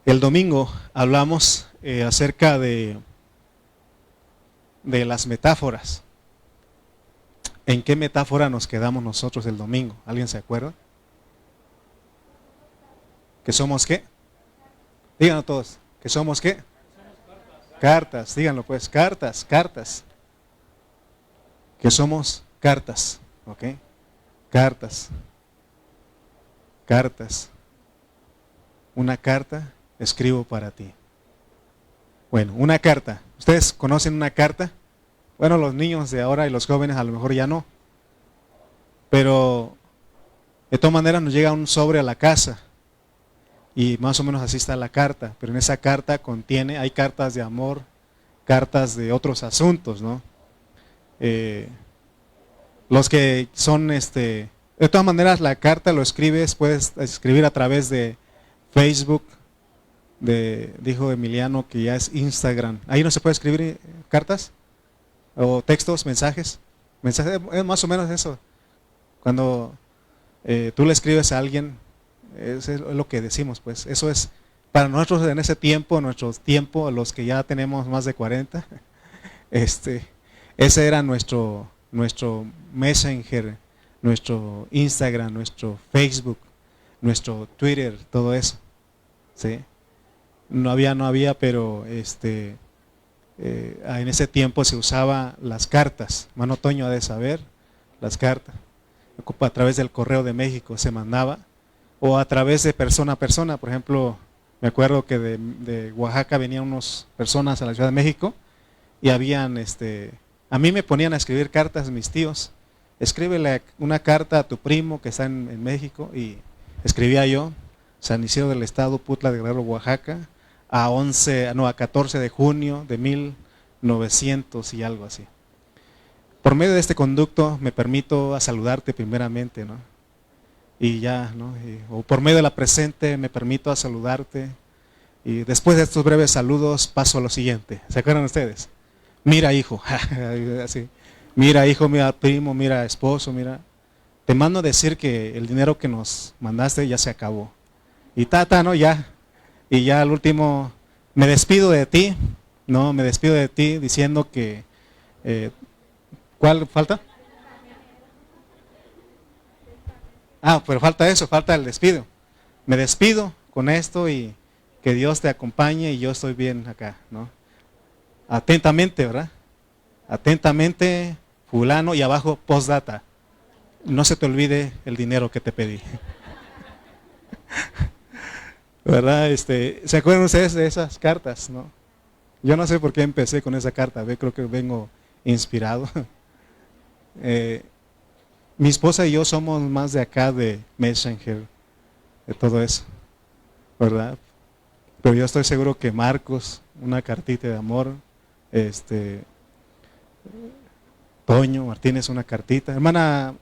El domingo hablamos acerca de las metáforas. ¿En qué metáfora nos quedamos nosotros el domingo? ¿Alguien se acuerda? ¿Que somos qué? Díganlo todos. ¿Que somos qué? Cartas, díganlo pues, cartas. Que somos cartas, ¿ok? Cartas. Una carta escribo para ti. Bueno, una carta. ¿Ustedes conocen una carta? Bueno, los niños de ahora y los jóvenes a lo mejor ya no. Pero de todas maneras nos llega un sobre a la casa. Y más o menos así está la carta. Pero en esa carta hay cartas de amor, cartas de otros asuntos, ¿no? Los que son, de todas maneras la carta puedes escribir a través de Facebook, dijo Emiliano que ya es Instagram. Ahí no se puede escribir cartas o textos, mensajes. Es más o menos eso. Cuando tú le escribes a alguien, es lo que decimos, pues. Eso es para nosotros en ese tiempo, los que ya tenemos más de 40, ese era nuestro Messenger, nuestro Instagram, nuestro Facebook, nuestro Twitter, todo eso. ¿Sí? No había, pero en ese tiempo se usaba las cartas. Mano Toño ha de saber, las cartas. A través del Correo de México se mandaba, o a través de persona a persona. Por ejemplo, me acuerdo que de Oaxaca venían unas personas a la Ciudad de México y habían, a mí me ponían a escribir cartas mis tíos. Escríbele una carta a tu primo que está en México, y escribía yo, San Isidro del Estado, Putla de Guerrero, Oaxaca, a 14 de junio de 1900 y algo así. Por medio de este conducto me permito a saludarte primeramente, ¿no? Y ya, ¿no? O por medio de la presente me permito a saludarte, y después de estos breves saludos paso a lo siguiente. ¿Se acuerdan ustedes? Mira, hijo, así. Mira, hijo, mira, primo, mira, esposo, mira. Te mando a decir que el dinero que nos mandaste ya se acabó. Y ¿no? Ya. Y ya al último, me despido de ti, ¿no? Me despido de ti diciendo que, ¿cuál falta? Pero falta eso, falta el despido. Me despido con esto y que Dios te acompañe y yo estoy bien acá, ¿no? Atentamente, ¿verdad? Atentamente, fulano, y abajo, postdata. No se te olvide el dinero que te pedí. ¿Verdad? ¿Se acuerdan ustedes de esas cartas, no? Yo no sé por qué empecé con esa carta, creo que vengo inspirado. Mi esposa y yo somos más de acá de Messenger, de todo eso, ¿verdad? Pero yo estoy seguro que Marcos, una cartita de amor, Toño Martínez, una cartita. Hermana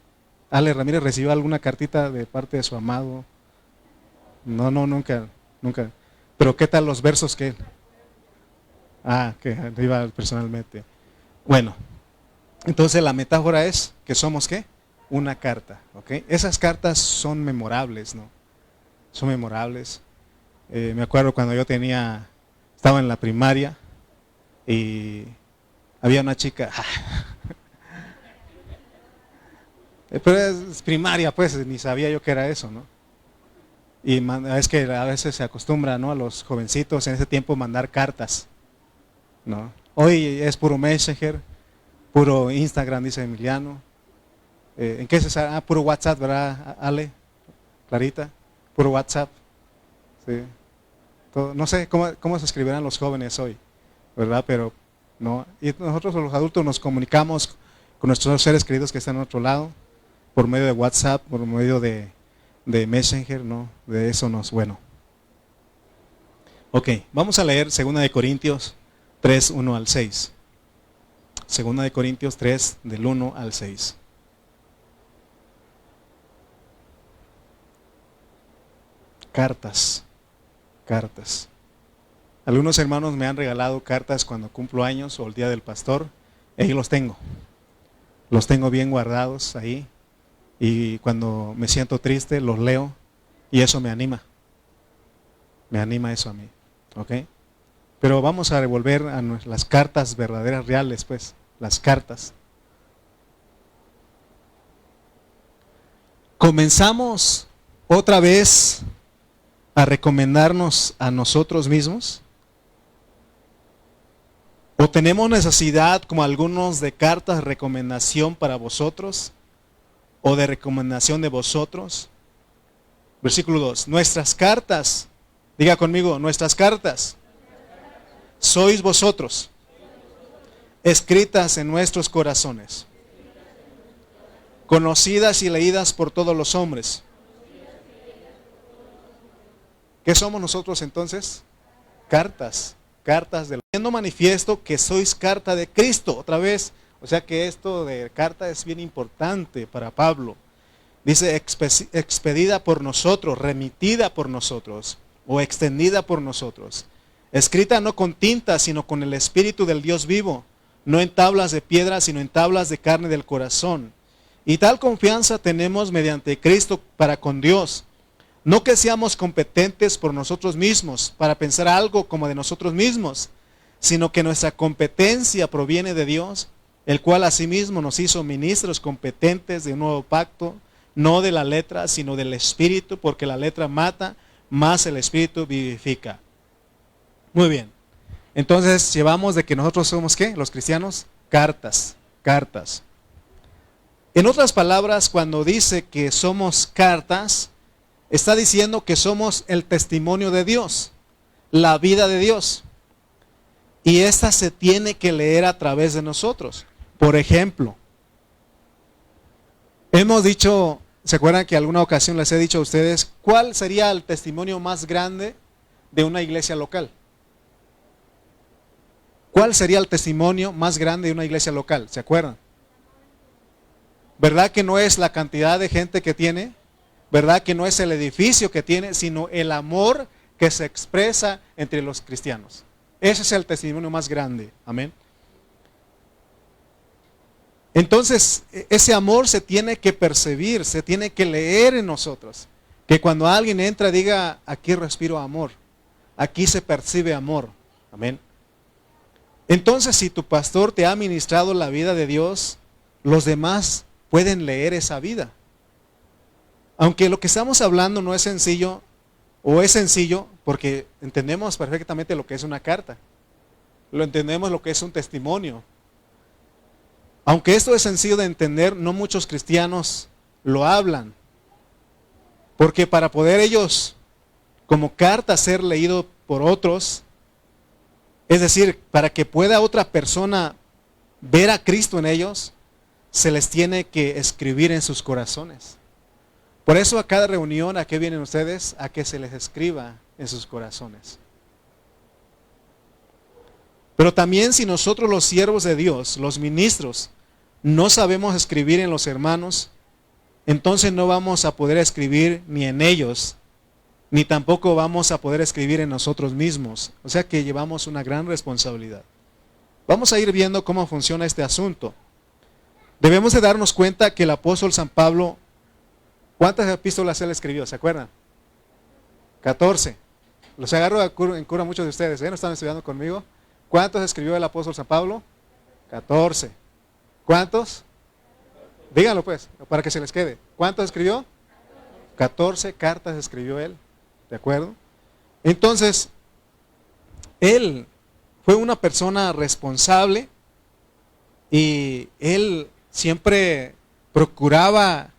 Ale Ramírez, ¿recibió alguna cartita de parte de su amado? No, nunca. Pero ¿qué tal los versos que? Que arriba personalmente. Bueno, entonces la metáfora es que somos ¿qué? Una carta, ¿ok? Esas cartas son memorables, ¿no? Son memorables. Me acuerdo cuando yo estaba en la primaria y había una chica, pero es primaria, pues, ni sabía yo que era eso, ¿no? Y es que a veces se acostumbra, ¿no? A los jovencitos en ese tiempo mandar cartas, ¿no? Hoy es puro Messenger, puro Instagram, dice Emiliano. ¿En qué se sabe? Puro WhatsApp, ¿verdad, Ale? Clarita, puro WhatsApp. Sí. No sé cómo se escribirán los jóvenes hoy, ¿verdad? Pero no. Y nosotros los adultos nos comunicamos con nuestros seres queridos que están en otro lado, por medio de WhatsApp, por medio de Messenger, ¿no? De eso bueno. Ok, vamos a leer 2 de Corintios 3, 1 al 6. 2 de Corintios 3, del 1 al 6. Cartas. Algunos hermanos me han regalado cartas cuando cumplo años o el día del pastor. Ahí los tengo. Los tengo bien guardados ahí. Y cuando me siento triste, los leo y eso me anima. Me anima eso a mí. ¿Ok? Pero vamos a revolver a las cartas verdaderas, reales, pues. Las cartas. Comenzamos otra vez a recomendarnos a nosotros mismos. ¿O tenemos necesidad, como algunos, de cartas de recomendación para vosotros? ¿O de recomendación de vosotros? Versículo 2. Nuestras cartas, diga conmigo, nuestras cartas, sois vosotros, escritas en nuestros corazones, conocidas y leídas por todos los hombres. ¿Qué somos nosotros entonces? Cartas. Cartas del siendo manifiesto que sois carta de Cristo, otra vez, o sea que esto de carta es bien importante para Pablo. Dice expedida por nosotros, remitida por nosotros, o extendida por nosotros, escrita no con tinta, sino con el Espíritu del Dios vivo, no en tablas de piedra, sino en tablas de carne del corazón. Y tal confianza tenemos mediante Cristo para con Dios. No que seamos competentes por nosotros mismos para pensar algo como de nosotros mismos, sino que nuestra competencia proviene de Dios, el cual asimismo nos hizo ministros competentes de un nuevo pacto, no de la letra, sino del Espíritu, porque la letra mata, más el Espíritu vivifica. Muy bien. Entonces llevamos de que nosotros somos ¿qué? Los cristianos, cartas, cartas. En otras palabras, cuando dice que somos cartas, está diciendo que somos el testimonio de Dios, la vida de Dios. Y esta se tiene que leer a través de nosotros. Por ejemplo, hemos dicho, ¿se acuerdan que alguna ocasión les he dicho a ustedes cuál sería el testimonio más grande de una iglesia local? ¿Cuál sería el testimonio más grande de una iglesia local? ¿Se acuerdan? ¿Verdad que no es la cantidad de gente que tiene? ¿Verdad que no es el edificio que tiene, sino el amor que se expresa entre los cristianos? Ese es el testimonio más grande. Amén. Entonces, ese amor se tiene que percibir, se tiene que leer en nosotros. Que cuando alguien entra diga, aquí respiro amor, aquí se percibe amor. Amén. Entonces, si tu pastor te ha ministrado la vida de Dios, los demás pueden leer esa vida. Aunque lo que estamos hablando no es sencillo, o es sencillo porque entendemos perfectamente lo que es una carta. Lo entendemos lo que es un testimonio. Aunque esto es sencillo de entender, no muchos cristianos lo hablan. Porque para poder ellos, como carta, ser leído por otros, es decir, para que pueda otra persona ver a Cristo en ellos, se les tiene que escribir en sus corazones. Por eso a cada reunión, ¿a qué vienen ustedes? A que se les escriba en sus corazones. Pero también si nosotros los siervos de Dios, los ministros, no sabemos escribir en los hermanos, entonces no vamos a poder escribir ni en ellos, ni tampoco vamos a poder escribir en nosotros mismos. O sea que llevamos una gran responsabilidad. Vamos a ir viendo cómo funciona este asunto. Debemos de darnos cuenta que el apóstol San Pablo, ¿cuántas epístolas él escribió? ¿Se acuerdan? 14. Los agarro en cura muchos de ustedes, ¿no están estudiando conmigo? ¿Cuántos escribió el apóstol San Pablo? 14. ¿Cuántos? Díganlo pues, para que se les quede. ¿Cuántos escribió? 14 cartas escribió él. ¿De acuerdo? Entonces, él fue una persona responsable y él siempre procuraba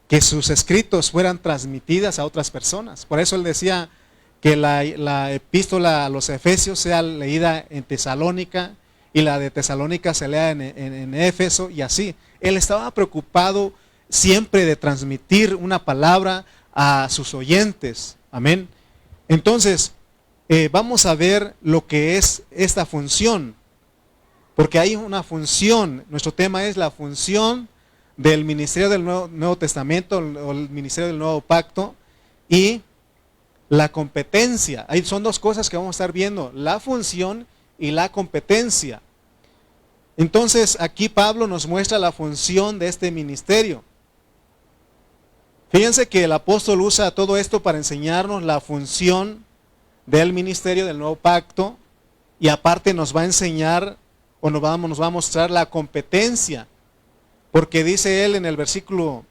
que sus escritos fueran transmitidas a otras personas. Por eso él decía que la epístola a los Efesios sea leída en Tesalónica y la de Tesalónica se lea en Éfeso y así. Él estaba preocupado siempre de transmitir una palabra a sus oyentes. Amén. Entonces, vamos a ver lo que es esta función. Porque hay una función, nuestro tema es la función del ministerio del Nuevo Testamento o el ministerio del Nuevo Pacto y la competencia. Ahí son dos cosas que vamos a estar viendo, la función y la competencia. Entonces aquí Pablo nos muestra la función de este ministerio. Fíjense que el apóstol usa todo esto para enseñarnos la función del ministerio del nuevo pacto, y aparte nos va a enseñar o nos va a mostrar la competencia, porque dice él en el versículo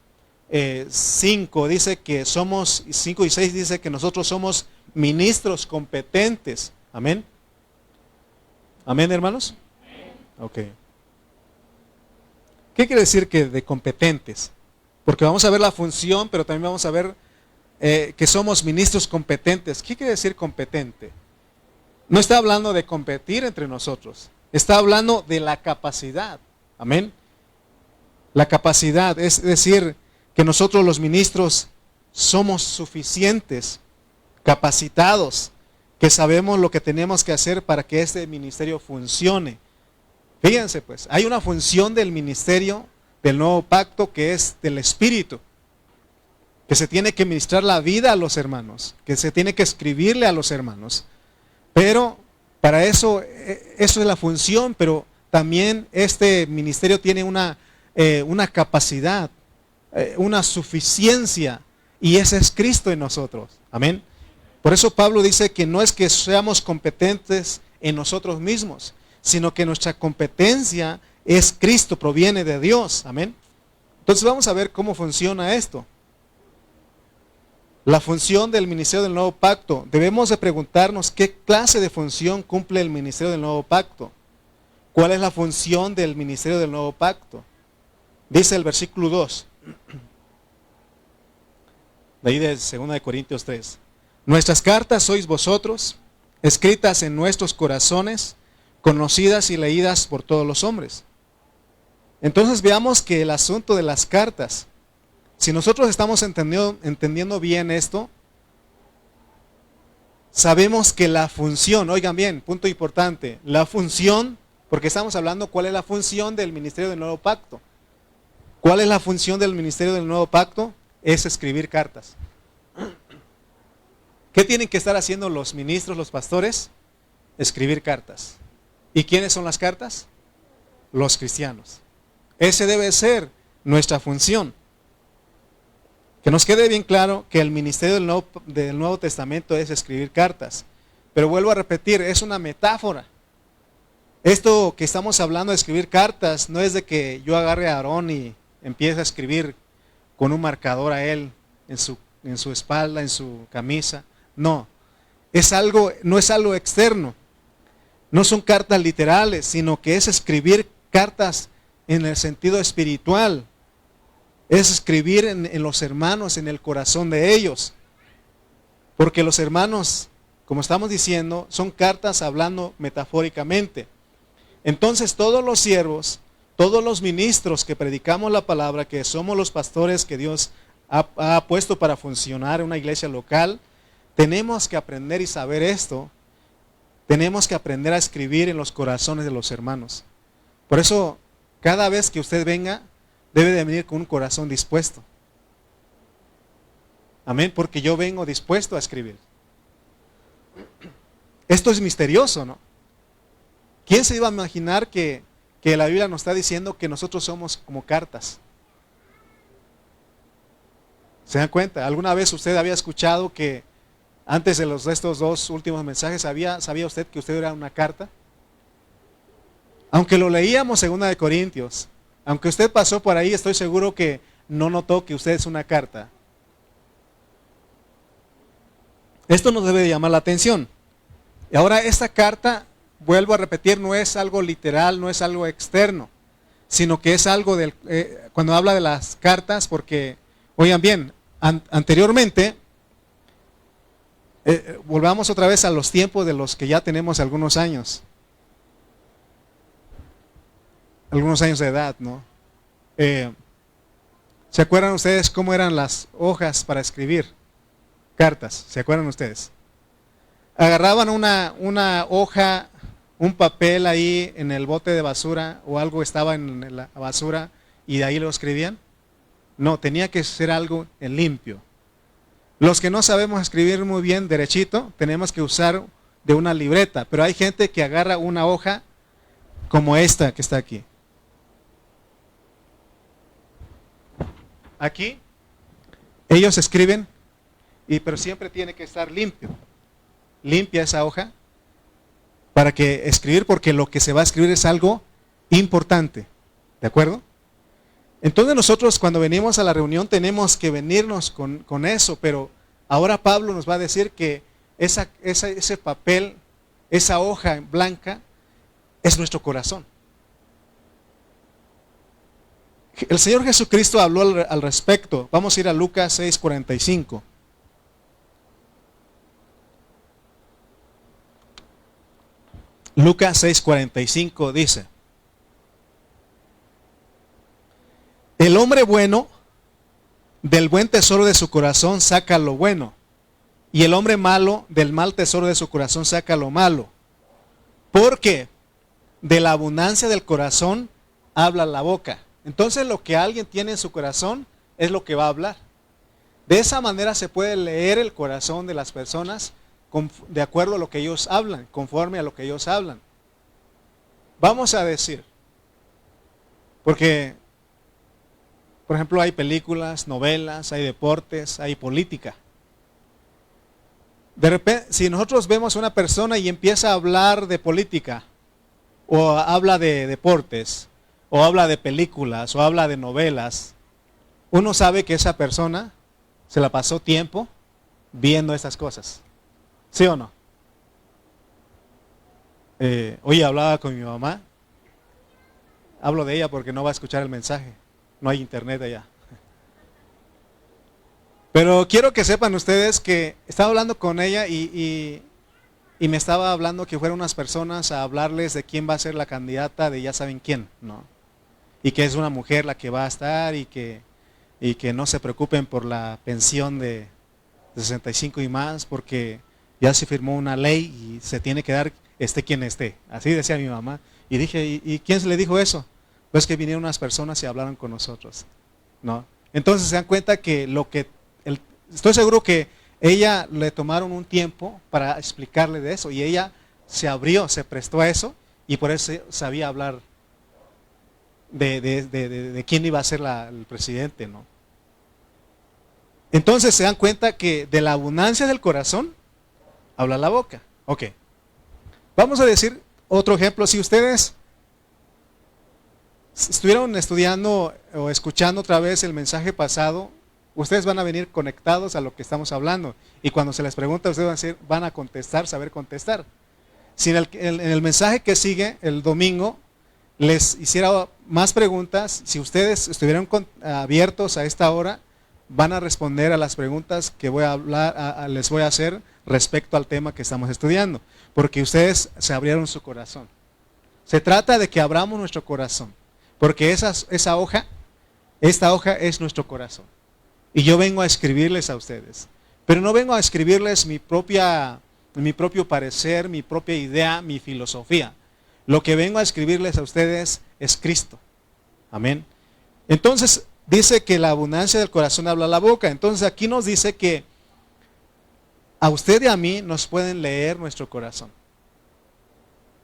5, dice que somos, 5 y 6 dice que nosotros somos ministros competentes. Amén. Amén, hermanos. Ok. ¿Qué quiere decir que de competentes? Porque vamos a ver la función, pero también vamos a ver que somos ministros competentes. ¿Qué quiere decir competente? No está hablando de competir entre nosotros. Está hablando de la capacidad. Amén. La capacidad, es decir, que nosotros los ministros somos suficientes, capacitados, que sabemos lo que tenemos que hacer para que este ministerio funcione. Fíjense pues, hay una función del ministerio del nuevo pacto que es del Espíritu, que se tiene que ministrar la vida a los hermanos, que se tiene que escribirle a los hermanos. Pero para eso, eso es la función, pero también este ministerio tiene una capacidad, una suficiencia, y ese es Cristo en nosotros. Amén. Por eso Pablo dice que no es que seamos competentes en nosotros mismos, sino que nuestra competencia es Cristo, proviene de Dios. Amén. Entonces vamos a ver cómo funciona esto. La función del ministerio del nuevo pacto. Debemos de preguntarnos qué clase de función cumple el ministerio del nuevo pacto. ¿Cuál es la función del ministerio del nuevo pacto? Dice el versículo 2. De ahí de 2 Corintios 3. Nuestras cartas sois vosotros, escritas en nuestros corazones, conocidas y leídas por todos los hombres. Entonces veamos que el asunto de las cartas, si nosotros estamos entendiendo bien esto, sabemos que la función, oigan bien, punto importante, la función, porque estamos hablando cuál es la función del ministerio del nuevo pacto. ¿Cuál es la función del ministerio del nuevo pacto? Es escribir cartas. ¿Qué tienen que estar haciendo los ministros, los pastores? Escribir cartas. ¿Y quiénes son las cartas? Los cristianos. Ese debe ser nuestra función. Que nos quede bien claro que el ministerio del Nuevo Testamento es escribir cartas. Pero vuelvo a repetir, es una metáfora. Esto que estamos hablando de escribir cartas no es de que yo agarre a Aarón y empiece a escribir con un marcador a él en su espalda, en su camisa. No, no es algo externo. No son cartas literales, sino que es escribir cartas en el sentido espiritual. Es escribir en los hermanos, en el corazón de ellos. Porque los hermanos, como estamos diciendo, son cartas hablando metafóricamente. Entonces todos los siervos, todos los ministros que predicamos la palabra, que somos los pastores que Dios ha puesto para funcionar en una iglesia local, tenemos que aprender y saber esto. Tenemos que aprender a escribir en los corazones de los hermanos. Por eso, cada vez que usted venga, debe de venir con un corazón dispuesto. Amén, porque yo vengo dispuesto a escribir. Esto es misterioso, ¿no? ¿Quién se iba a imaginar que la Biblia nos está diciendo que nosotros somos como cartas? ¿Se dan cuenta? ¿Alguna vez usted había escuchado que antes de estos dos últimos mensajes sabía usted que usted era una carta? Aunque lo leíamos en 2 Corintios, aunque usted pasó por ahí, estoy seguro que no notó que usted es una carta. Esto nos debe de llamar la atención. Y ahora esta carta, vuelvo a repetir, no es algo literal, no es algo externo, sino que es algo cuando habla de las cartas, porque, oigan bien, anteriormente, volvamos otra vez a los tiempos de los que ya tenemos algunos años de edad, ¿no? ¿Se acuerdan ustedes cómo eran las hojas para escribir cartas? ¿Se acuerdan ustedes? Agarraban una hoja, un papel ahí en el bote de basura o algo estaba en la basura y de ahí lo escribían. No, tenía que ser algo en limpio. Los que no sabemos escribir muy bien derechito, tenemos que usar de una libreta, pero hay gente que agarra una hoja como esta que está aquí. Aquí, ellos escriben, pero siempre tiene que estar limpio. limpia esa hoja para que escribir, porque lo que se va a escribir es algo importante. ¿De acuerdo? Entonces nosotros cuando venimos a la reunión tenemos que venirnos con eso, pero ahora Pablo nos va a decir que ese papel, esa hoja blanca, es nuestro corazón. El Señor Jesucristo habló al respecto. Vamos a ir a Lucas 6:45. Lucas 6:45 dice: el hombre bueno del buen tesoro de su corazón saca lo bueno, y el hombre malo del mal tesoro de su corazón saca lo malo. Porque de la abundancia del corazón habla la boca. Entonces lo que alguien tiene en su corazón es lo que va a hablar. De esa manera se puede leer el corazón de las personas de acuerdo a lo que ellos hablan, conforme a lo que ellos hablan. Vamos a decir, porque, por ejemplo, hay películas, novelas, hay deportes, hay política. De repente, si nosotros vemos a una persona y empieza a hablar de política, o habla de deportes, o habla de películas, o habla de novelas, uno sabe que esa persona se la pasó tiempo viendo estas cosas. ¿Sí o no? Hoy hablaba con mi mamá. Hablo de ella porque no va a escuchar el mensaje. No hay internet allá. Pero quiero que sepan ustedes que estaba hablando con ella y me estaba hablando que fueran unas personas a hablarles de quién va a ser la candidata de ya saben quién, ¿no? Y que es una mujer la que va a estar y que no se preocupen por la pensión de 65 y más, porque ya se firmó una ley y se tiene que dar esté quien esté. Así decía mi mamá. Y dije, ¿y quién se le dijo eso? Pues que vinieron unas personas y hablaron con nosotros, ¿no? Entonces se dan cuenta que estoy seguro que ella le tomaron un tiempo para explicarle de eso y ella se abrió, se prestó a eso y por eso sabía hablar de quién iba a ser el presidente, ¿no? Entonces se dan cuenta que de la abundancia del corazón habla la boca. Ok. Vamos a decir otro ejemplo. Si ustedes estuvieron estudiando o escuchando otra vez el mensaje pasado, ustedes van a venir conectados a lo que estamos hablando. Y cuando se les pregunta, ustedes van a contestar, saber contestar. Si en el mensaje que sigue, el domingo, les hiciera más preguntas, si ustedes estuvieran abiertos a esta hora, van a responder a las preguntas que les voy a hacer respecto al tema que estamos estudiando, porque ustedes se abrieron su corazón. Se trata de que abramos nuestro corazón, porque esta hoja es nuestro corazón. Y yo vengo a escribirles a ustedes, pero no vengo a escribirles mi propio parecer, mi propia idea, mi filosofía. Lo que vengo a escribirles a ustedes es Cristo. Amén. Entonces, dice que la abundancia del corazón habla la boca. Entonces aquí nos dice que a usted y a mí nos pueden leer nuestro corazón.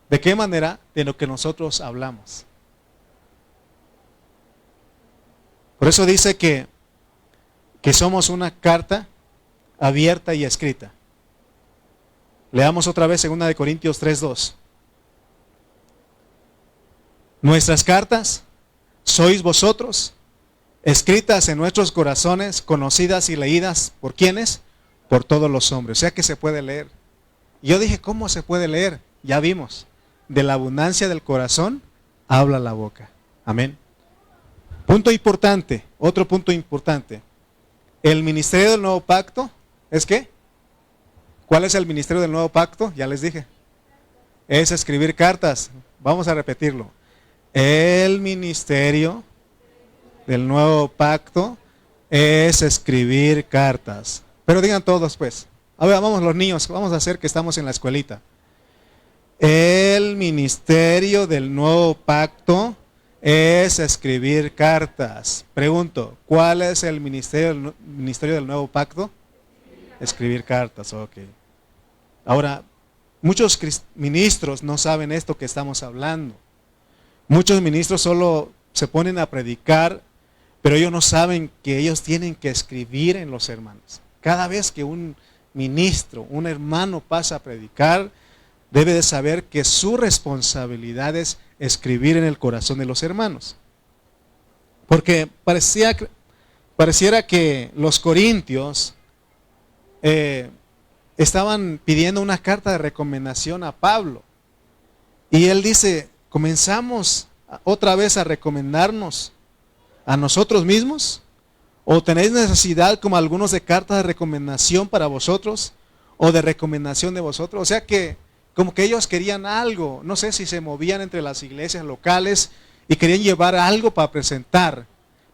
¿De qué manera? De lo que nosotros hablamos. Por eso dice que somos una carta abierta y escrita. Leamos otra vez 2 Corintios 3:2. Nuestras cartas sois vosotros, escritas en nuestros corazones, conocidas y leídas ¿por quiénes? Por todos los hombres. O sea que se puede leer. Y yo dije, ¿cómo se puede leer? Ya vimos. De la abundancia del corazón habla la boca. Amén. Punto importante, otro punto importante. El ministerio del nuevo pacto, ¿es qué? ¿Cuál es el ministerio del nuevo pacto? Ya les dije. Es escribir cartas. Vamos a repetirlo. El ministerio del nuevo pacto es escribir cartas. Pero digan todos pues. A ver, vamos los niños, vamos a hacer que estamos en la escuelita. El ministerio del nuevo pacto es escribir cartas. Pregunto, ¿cuál es el ministerio del nuevo pacto? Escribir cartas, ok. Ahora, muchos ministros no saben esto que estamos hablando. Muchos ministros solo se ponen a predicar, pero ellos no saben que ellos tienen que escribir en los hermanos. Cada vez que un ministro, un hermano pasa a predicar, debe de saber que su responsabilidad es escribir en el corazón de los hermanos. Porque pareciera que los corintios estaban pidiendo una carta de recomendación a Pablo. Y él dice, ¿comenzamos otra vez a recomendarnos a nosotros mismos? ¿O tenéis necesidad como algunos de carta de recomendación para vosotros? ¿O de recomendación de vosotros? O sea que como que ellos querían algo, no sé si se movían entre las iglesias locales y querían llevar algo para presentar.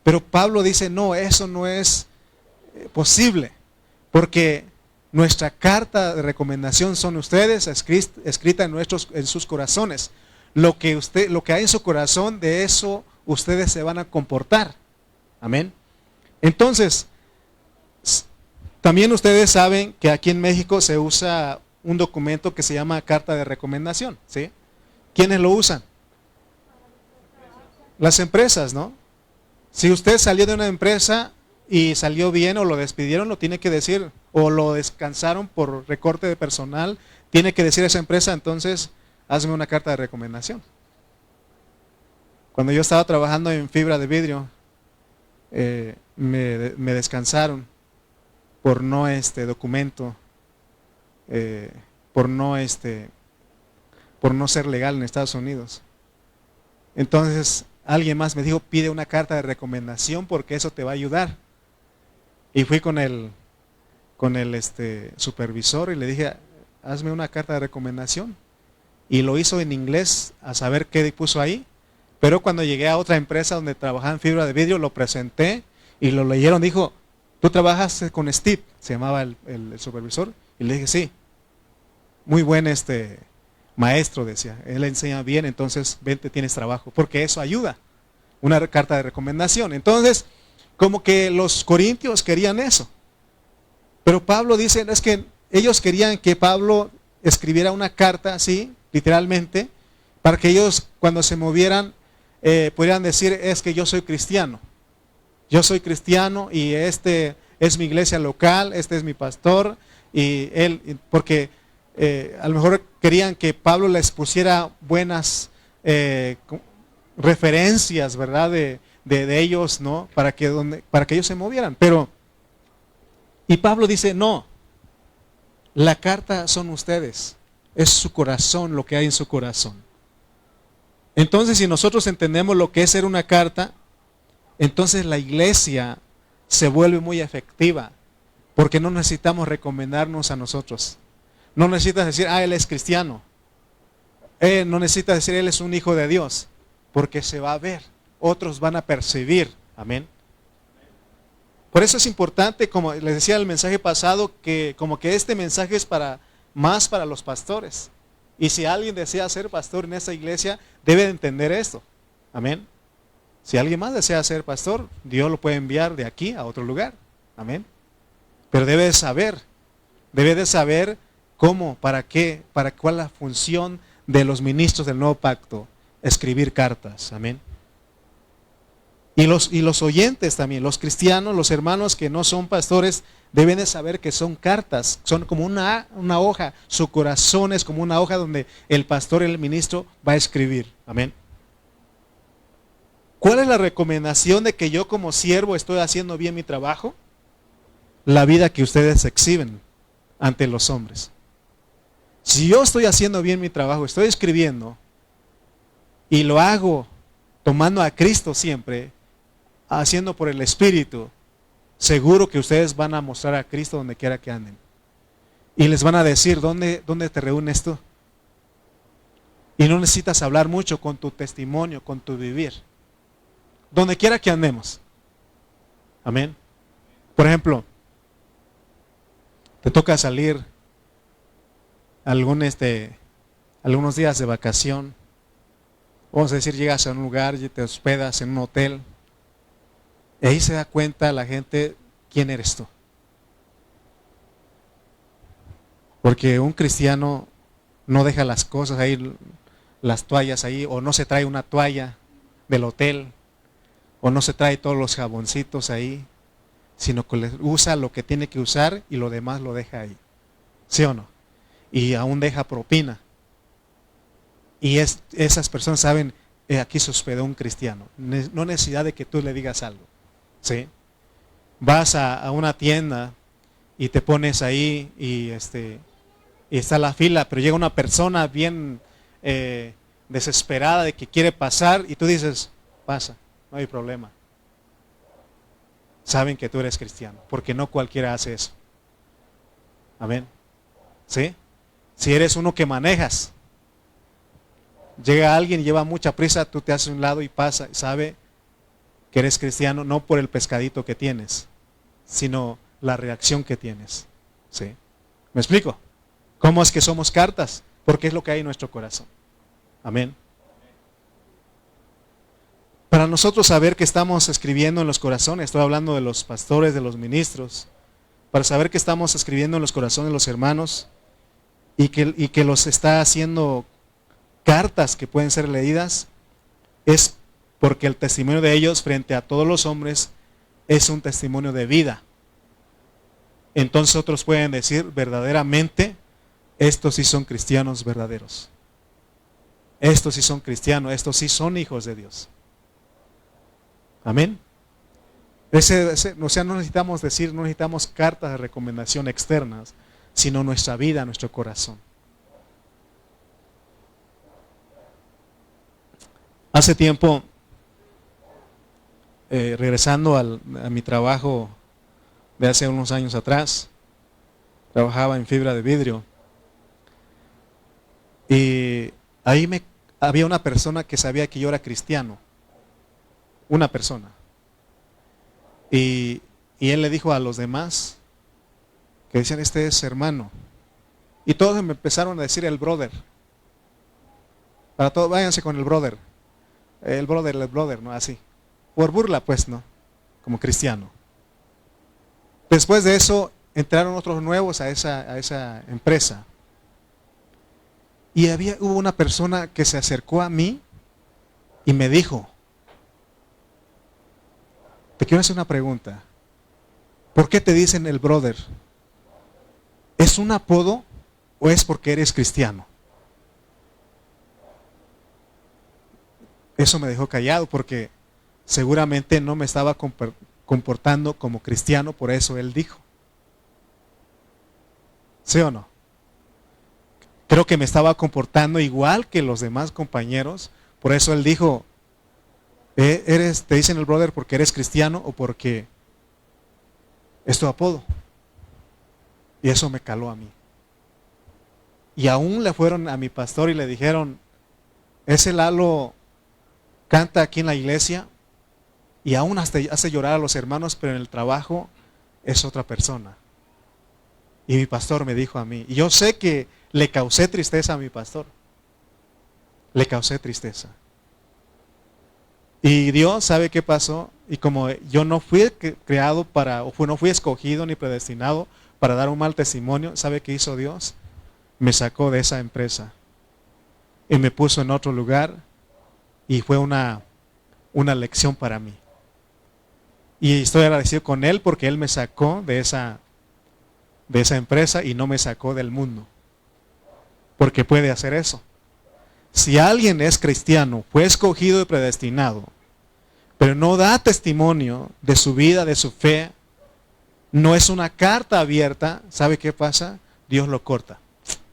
Pero Pablo dice, no, eso no es posible, porque nuestra carta de recomendación son ustedes, escrita en sus corazones. Lo que hay en su corazón, de eso ustedes se van a comportar. Amén. Entonces, también ustedes saben que aquí en México se usa un documento que se llama carta de recomendación, ¿sí? ¿Quiénes lo usan? Las empresas, ¿no? Si usted salió de una empresa y salió bien o lo despidieron, lo tiene que decir, o lo descansaron por recorte de personal, tiene que decir a esa empresa, entonces, hazme una carta de recomendación. Cuando yo estaba trabajando en fibra de vidrio, me descansaron por no documento, por no ser legal en Estados Unidos. Entonces alguien más me dijo, pide una carta de recomendación porque eso te va a ayudar. Y fui con el supervisor y le dije, hazme una carta de recomendación. Y lo hizo en inglés, a saber qué puso ahí. Pero cuando llegué a otra empresa donde trabajaba en fibra de vidrio, lo presenté y lo leyeron. Dijo, ¿tú trabajas con Steve? Se llamaba el supervisor. Y le dije, sí. Muy buen maestro, decía. Él enseña bien, entonces vente, tienes trabajo. Porque eso ayuda. Una carta de recomendación. Entonces, como que los corintios querían eso. Pero Pablo dice, es que ellos querían que Pablo escribiera una carta así, literalmente, para que ellos cuando se movieran pudieran decir, es que yo soy cristiano. Yo soy cristiano y este es mi iglesia local, este es mi pastor. Y él, porque a lo mejor querían que Pablo les pusiera buenas referencias, ¿verdad? De ellos, ¿no? Para que ellos se movieran. Y Pablo dice, no, la carta son ustedes, es su corazón, lo que hay en su corazón. Entonces, si nosotros entendemos lo que es ser una carta, entonces la iglesia se vuelve muy efectiva, porque no necesitamos recomendarnos a nosotros. No necesitas decir, él es cristiano. No necesitas decir, él es un hijo de Dios, porque se va a ver, otros van a percibir. Amén. Por eso es importante, como les decía en el mensaje pasado, que como que este mensaje es más para los pastores. Y si alguien desea ser pastor en esta iglesia, debe de entender esto. Amén. Si alguien más desea ser pastor, Dios lo puede enviar de aquí a otro lugar. Amén. Pero debe de saber cómo, para qué, cuál es la función de los ministros del nuevo pacto, escribir cartas. Amén. Y los oyentes también, los cristianos, los hermanos que no son pastores, deben de saber que son cartas, son como una hoja, su corazón es como una hoja donde el pastor y el ministro va a escribir. Amén. ¿Cuál es la recomendación de que yo como siervo estoy haciendo bien mi trabajo? La vida que ustedes exhiben ante los hombres. Si yo estoy haciendo bien mi trabajo, estoy escribiendo y lo hago tomando a Cristo siempre, haciendo por el Espíritu, seguro que ustedes van a mostrar a Cristo donde quiera que anden. Y les van a decir, ¿dónde te reúnes tú? Y no necesitas hablar mucho con tu testimonio, con tu vivir. Donde quiera que andemos. Amén. Por ejemplo, te toca salir algunos días de vacación. Vamos a decir, llegas a un lugar y te hospedas en un hotel. Y ahí se da cuenta la gente quién eres tú. Porque un cristiano no deja las cosas ahí, las toallas ahí, o no se trae una toalla del hotel, o no se trae todos los jaboncitos ahí, sino que usa lo que tiene que usar y lo demás lo deja ahí. ¿Sí o no? Y aún deja propina. Y esas personas saben, aquí se hospedó un cristiano. No necesidad de que tú le digas algo. ¿Sí? Vas a una tienda y te pones ahí y está la fila, pero llega una persona bien desesperada de que quiere pasar y tú dices, pasa, no hay problema. Saben que tú eres cristiano, porque no cualquiera hace eso. Amén. ¿Sí? Si eres uno que manejas, llega alguien y lleva mucha prisa, tú te haces a un lado y pasa, sabe que eres cristiano no por el pescadito que tienes, sino la reacción que tienes. ¿Sí? ¿Me explico? ¿Cómo es que somos cartas? Porque es lo que hay en nuestro corazón. Amén. Para nosotros saber que estamos escribiendo en los corazones, estoy hablando de los pastores, de los ministros, para saber que estamos escribiendo en los corazones de los hermanos y que los está haciendo cartas que pueden ser leídas, es porque el testimonio de ellos frente a todos los hombres es un testimonio de vida. Entonces otros pueden decir verdaderamente, estos sí son cristianos verdaderos. Estos sí son cristianos, estos sí son hijos de Dios. Amén. O sea, no necesitamos decir, no necesitamos cartas de recomendación externas, sino nuestra vida, nuestro corazón. Hace tiempo, regresando a mi trabajo de hace unos años atrás, trabajaba en fibra de vidrio. Y ahí había una persona que sabía que yo era cristiano. Una persona. Y él le dijo a los demás que decían, este es hermano. Y todos me empezaron a decir el brother. Para todos, váyanse con el brother. El brother, ¿no? Así. Por burla, pues, ¿no? Como cristiano. Después de eso, entraron otros nuevos a esa empresa. Y hubo una persona que se acercó a mí y me dijo, te quiero hacer una pregunta. ¿Por qué te dicen el brother? ¿Es un apodo o es porque eres cristiano? Eso me dejó callado porque seguramente no me estaba comportando como cristiano, por eso él dijo. ¿Sí o no? Creo que me estaba comportando igual que los demás compañeros, por eso él dijo, te dicen el brother porque eres cristiano o porque es tu apodo. Y eso me caló a mí. Y aún le fueron a mi pastor y le dijeron, ese Lalo canta aquí en la iglesia y aún hasta hace llorar a los hermanos, pero en el trabajo es otra persona. Y mi pastor me dijo a mí, y yo sé que le causé tristeza a mi pastor. Le causé tristeza. Y Dios sabe qué pasó. Y como yo no fui creado no fui escogido ni predestinado para dar un mal testimonio, ¿sabe qué hizo Dios? Me sacó de esa empresa. Y me puso en otro lugar. Y fue una lección para mí. Y estoy agradecido con Él porque Él me sacó de esa empresa y no me sacó del mundo. Porque puede hacer eso. Si alguien es cristiano, fue escogido y predestinado, pero no da testimonio de su vida, de su fe, no es una carta abierta, ¿sabe qué pasa? Dios lo corta.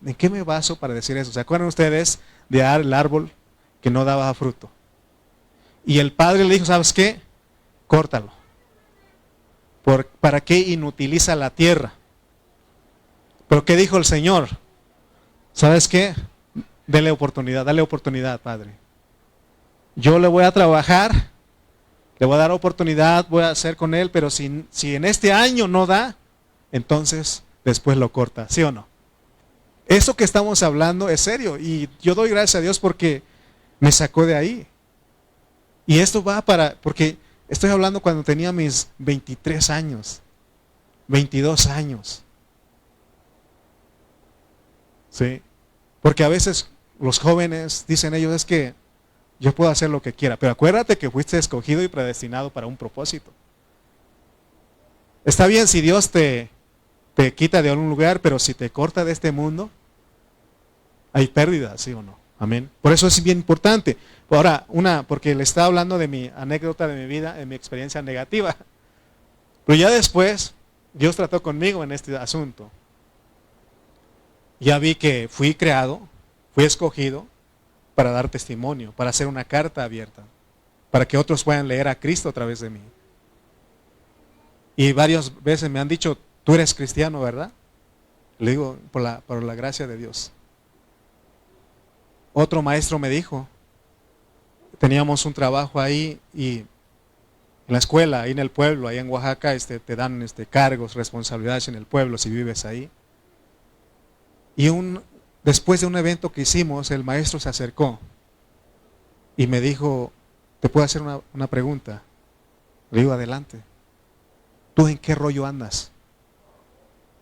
¿En qué me baso para decir eso? ¿Se acuerdan ustedes de el árbol que no daba fruto? Y el padre le dijo, ¿sabes qué? Córtalo. ¿Para qué inutiliza la tierra? Pero ¿qué dijo el Señor? ¿Sabes qué? Dale oportunidad, Padre. Yo le voy a trabajar, le voy a dar oportunidad, voy a hacer con él, pero si en este año no da, entonces después lo corta, ¿sí o no? Eso que estamos hablando es serio y yo doy gracias a Dios porque me sacó de ahí. Y esto va porque estoy hablando cuando tenía mis 23 años, 22 años. ¿Sí? Porque a veces los jóvenes dicen ellos, es que yo puedo hacer lo que quiera, pero acuérdate que fuiste escogido y predestinado para un propósito. Está bien si Dios te te quita de algún lugar, pero si te corta de este mundo, hay pérdida, ¿sí o no? Amén. Por eso es bien importante. Ahora, porque le estaba hablando de mi anécdota de mi vida, de mi experiencia negativa. Pero ya después, Dios trató conmigo en este asunto. Ya vi que fui creado, fui escogido para dar testimonio, para hacer una carta abierta, para que otros puedan leer a Cristo a través de mí. Y varias veces me han dicho, tú eres cristiano, ¿verdad? Le digo, por la gracia de Dios. Otro maestro me dijo, teníamos un trabajo ahí y en la escuela, ahí en el pueblo, ahí en Oaxaca, te dan cargos, responsabilidades en el pueblo si vives ahí. Y después de un evento que hicimos, el maestro se acercó y me dijo, ¿te puedo hacer una pregunta? Le digo, adelante. ¿Tú en qué rollo andas?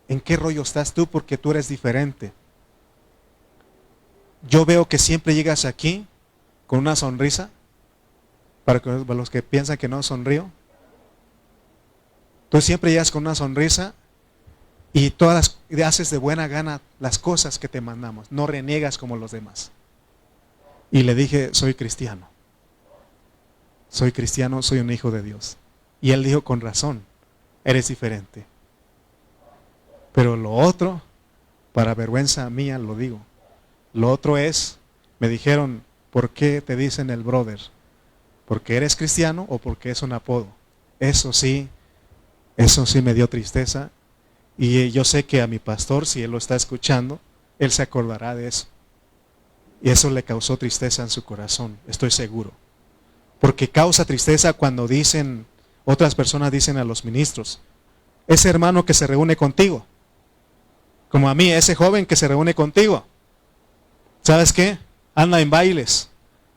¿En qué rollo estás tú? Porque tú eres diferente. Yo veo que siempre llegas aquí con una sonrisa, para los que piensan que no sonrío. Tú siempre llegas con una sonrisa y haces de buena gana las cosas que te mandamos. No reniegas como los demás. Y le dije, soy cristiano. Soy cristiano, soy un hijo de Dios. Y él dijo, con razón, eres diferente. Pero lo otro, para vergüenza mía lo digo. Lo otro me dijeron, ¿por qué te dicen el brother? ¿Porque eres cristiano o porque es un apodo? Eso sí me dio tristeza. Y yo sé que a mi pastor, si él lo está escuchando, él se acordará de eso. Y eso le causó tristeza en su corazón, estoy seguro. Porque causa tristeza cuando otras personas dicen a los ministros, ese hermano que se reúne contigo, como a mí, ese joven que se reúne contigo, ¿sabes qué? Anda en bailes,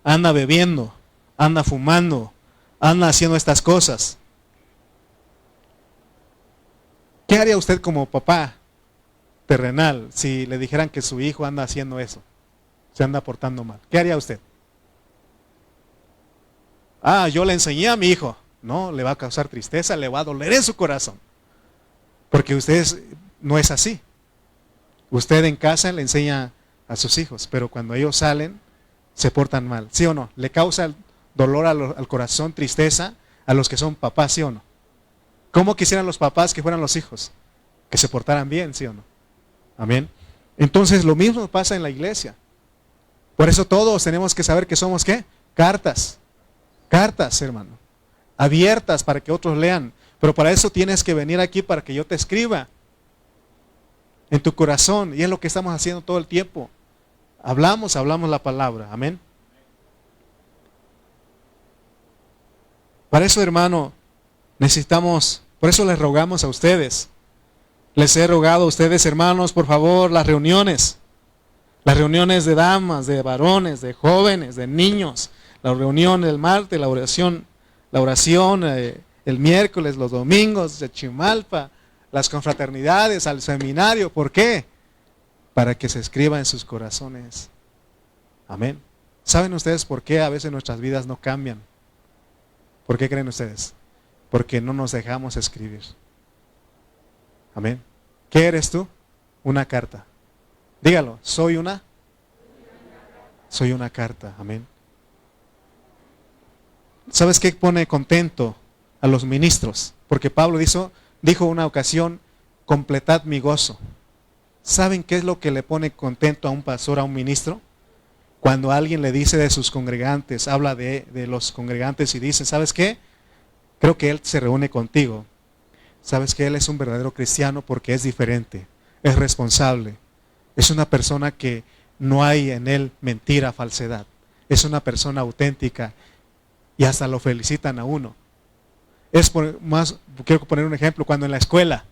anda bebiendo, anda fumando, anda haciendo estas cosas. ¿Qué haría usted como papá terrenal si le dijeran que su hijo anda haciendo eso? Se anda portando mal. ¿Qué haría usted? Yo le enseñé a mi hijo. No, le va a causar tristeza, le va a doler en su corazón. Porque no es así. Usted en casa le enseña a sus hijos, pero cuando ellos salen, se portan mal. ¿Sí o no? Le causa dolor al corazón, tristeza a los que son papás, ¿sí o no? ¿Cómo quisieran los papás que fueran los hijos? Que se portaran bien, ¿sí o no? Amén. Entonces lo mismo pasa en la iglesia. Por eso todos tenemos que saber que somos ¿qué? Cartas. Cartas, hermano. Abiertas para que otros lean. Pero para eso tienes que venir aquí para que yo te escriba en tu corazón. Y es lo que estamos haciendo todo el tiempo. Hablamos la palabra. Amén. Para eso, hermano, por eso les rogamos a ustedes. Les he rogado a ustedes, hermanos, por favor, las reuniones de damas, de varones, de jóvenes, de niños, la reunión del martes, la oración el miércoles, los domingos de Chimalpa, las confraternidades, al seminario. ¿Por qué? Para que se escriba en sus corazones. Amén. ¿Saben ustedes por qué a veces nuestras vidas no cambian? ¿Por qué creen ustedes? Porque no nos dejamos escribir. Amén. ¿Qué eres tú? Una carta. Dígalo, soy una carta. Amén. ¿Sabes qué pone contento a los ministros? Porque Pablo dijo una ocasión, completad mi gozo. ¿Saben qué es lo que le pone contento a un pastor, a un ministro? Cuando alguien le dice de sus congregantes, habla de los congregantes y dice, ¿sabes qué? Creo que él se reúne contigo. ¿Sabes que él es un verdadero cristiano porque es diferente, es responsable? Es una persona que no hay en él mentira, falsedad. Es una persona auténtica y hasta lo felicitan a uno. Quiero poner un ejemplo, cuando en la escuela,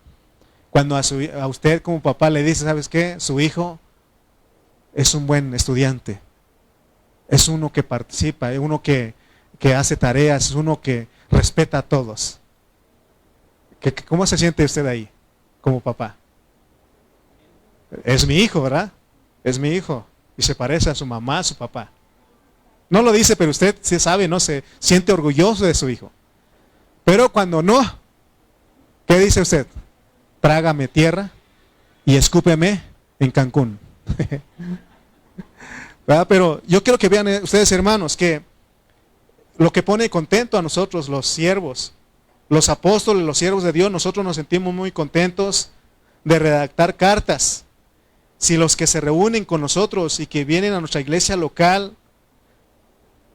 cuando a usted como papá le dice, ¿sabes qué? Su hijo es un buen estudiante. Es uno que participa, es uno que hace tareas, es uno que respeta a todos. ¿Cómo se siente usted ahí, como papá? Es mi hijo, ¿verdad? Es mi hijo. Y se parece a su mamá, a su papá. No lo dice, pero usted sí sabe, ¿no? Se siente orgulloso de su hijo. Pero cuando no, ¿qué dice usted? Trágame tierra, y escúpeme en Cancún. ¿Verdad? Pero yo quiero que vean ustedes, hermanos, que lo que pone contento a nosotros, los siervos, los apóstoles, los siervos de Dios, nosotros nos sentimos muy contentos de redactar cartas. Si los que se reúnen con nosotros y que vienen a nuestra iglesia local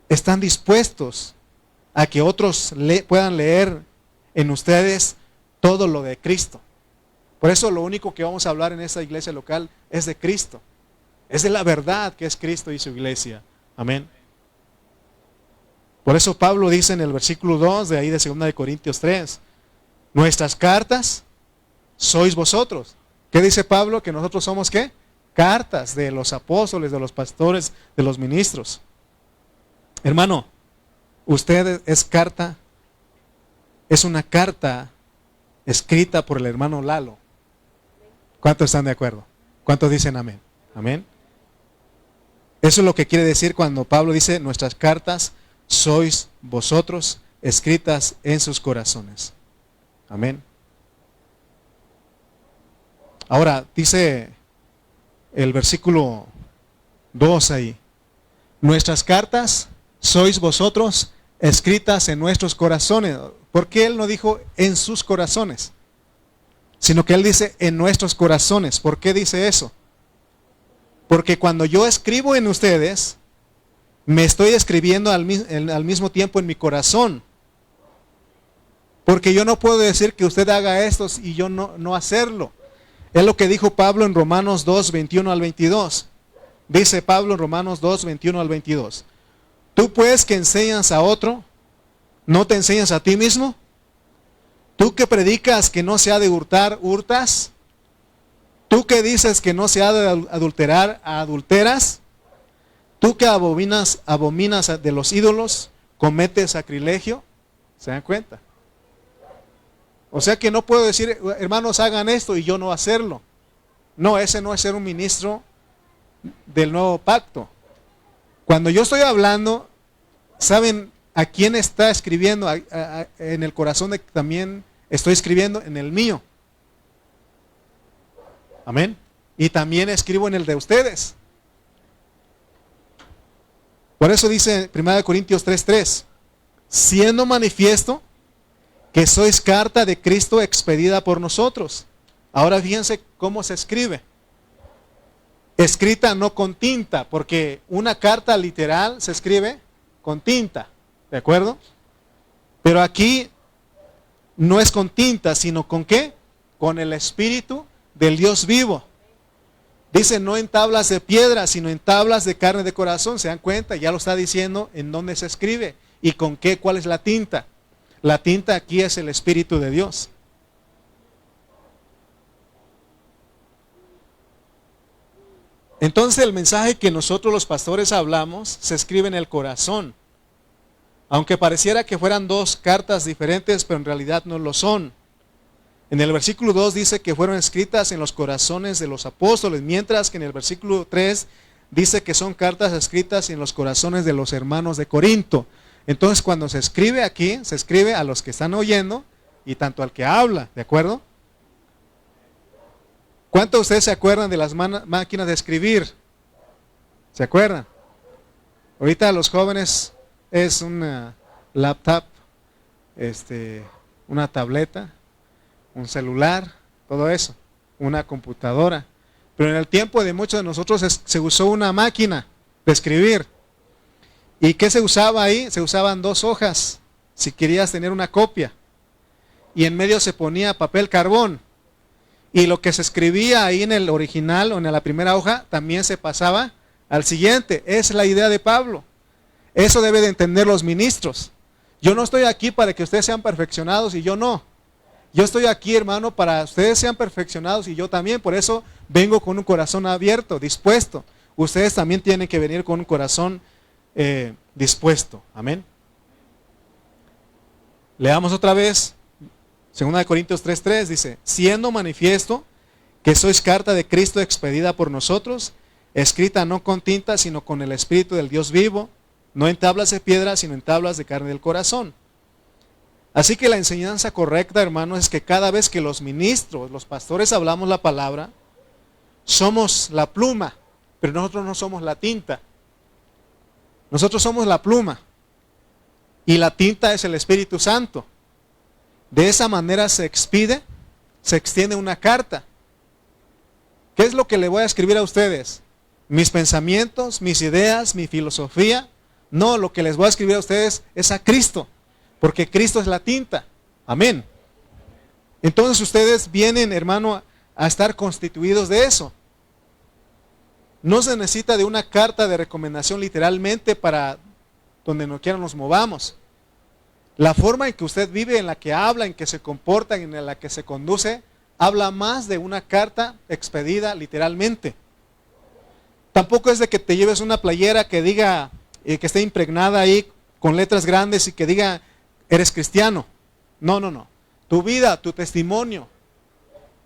están dispuestos a que otros puedan leer en ustedes todo lo de Cristo. Por eso lo único que vamos a hablar en esta iglesia local es de Cristo. Es de la verdad que es Cristo y su iglesia. Amén. Por eso Pablo dice en el versículo 2 de ahí de 2 de Corintios 3, nuestras cartas sois vosotros. ¿Qué dice Pablo? Que nosotros somos ¿qué? Cartas de los apóstoles, de los pastores, de los ministros. Hermano, usted es carta, es una carta escrita por el hermano Lalo. ¿Cuántos están de acuerdo? ¿Cuántos dicen amén? Amén. Eso es lo que quiere decir cuando Pablo dice, nuestras cartas sois vosotros, escritas en sus corazones. Amén. Ahora, dice el versículo 2 ahí, nuestras cartas sois vosotros, escritas en nuestros corazones. ¿Por qué él no dijo en sus corazones? Sino que él dice en nuestros corazones. ¿Por qué dice eso? Porque cuando yo escribo en ustedes, me estoy escribiendo al mismo tiempo en mi corazón. Porque yo no puedo decir que usted haga esto y yo no hacerlo. Es lo que dijo Pablo en Romanos 2, 21 al 22. Dice Pablo en Romanos 2, 21 al 22. Tú pues que enseñas a otro, ¿no te enseñas a ti mismo? Tú que predicas que no se ha de hurtar, ¿hurtas? Tú que dices que no se ha de adulterar, ¿adulteras? Tú que abominas de los ídolos, ¿cometes sacrilegio? ¿Se dan cuenta? O sea que no puedo decir, hermanos, hagan esto y yo no hacerlo. No, ese no es ser un ministro del nuevo pacto. Cuando yo estoy hablando, ¿saben a quién está escribiendo? En el corazón de que también estoy escribiendo en el mío. Amén. Y también escribo en el de ustedes. Por eso dice 1 Corintios 3:3, siendo manifiesto que sois carta de Cristo expedida por nosotros. Ahora fíjense cómo se escribe. Escrita no con tinta, porque una carta literal se escribe con tinta, ¿de acuerdo? Pero aquí no es con tinta, sino con ¿qué? Con el Espíritu del Dios vivo. Dice no en tablas de piedra, sino en tablas de carne de corazón. ¿Se dan cuenta? Ya lo está diciendo en dónde se escribe y con qué, cuál es la tinta. La tinta aquí es el Espíritu de Dios. Entonces el mensaje que nosotros los pastores hablamos se escribe en el corazón. Aunque pareciera que fueran dos cartas diferentes, pero en realidad no lo son. En el versículo 2 dice que fueron escritas en los corazones de los apóstoles, mientras que en el versículo 3 dice que son cartas escritas en los corazones de los hermanos de Corinto. Entonces cuando se escribe aquí, se escribe a los que están oyendo y tanto al que habla, ¿de acuerdo? ¿Cuántos de ustedes se acuerdan de las máquinas de escribir? ¿Se acuerdan? Ahorita los jóvenes es una laptop, una tableta, un celular, todo eso, una computadora. Pero en el tiempo de muchos de nosotros se usó una máquina de escribir. ¿Y qué se usaba ahí? Se usaban 2 hojas, si querías tener una copia. Y en medio se ponía papel carbón. Y lo que se escribía ahí en el original o en la primera hoja, también se pasaba al siguiente. Esa es la idea de Pablo. Eso debe de entender los ministros. Yo no estoy aquí para que ustedes sean perfeccionados y yo no. Yo estoy aquí, hermano, para que ustedes sean perfeccionados y yo también. Por eso vengo con un corazón abierto, dispuesto. Ustedes también tienen que venir con un corazón dispuesto. Amén. Leamos otra vez. 2 Corintios 3:3 dice, siendo manifiesto que sois carta de Cristo expedida por nosotros, escrita no con tinta, sino con el Espíritu del Dios vivo, no en tablas de piedra, sino en tablas de carne del corazón. Así que la enseñanza correcta, hermanos, es que cada vez que los ministros, los pastores hablamos la palabra, somos la pluma, pero nosotros no somos la tinta. Nosotros somos la pluma y la tinta es el Espíritu Santo. De esa manera se extiende una carta. ¿Qué es lo que le voy a escribir a ustedes? ¿Mis pensamientos, mis ideas, mi filosofía? No, lo que les voy a escribir a ustedes es a Cristo, porque Cristo es la tinta. Amén. Entonces ustedes vienen, hermano, a estar constituidos de eso. No se necesita de una carta de recomendación literalmente para donde no quiera nos movamos. La forma en que usted vive, en la que habla, en que se comporta, en la que se conduce, habla más de una carta expedida literalmente. Tampoco es de que te lleves una playera que diga, que esté impregnada ahí con letras grandes y que diga, eres cristiano. No. Tu vida, tu testimonio,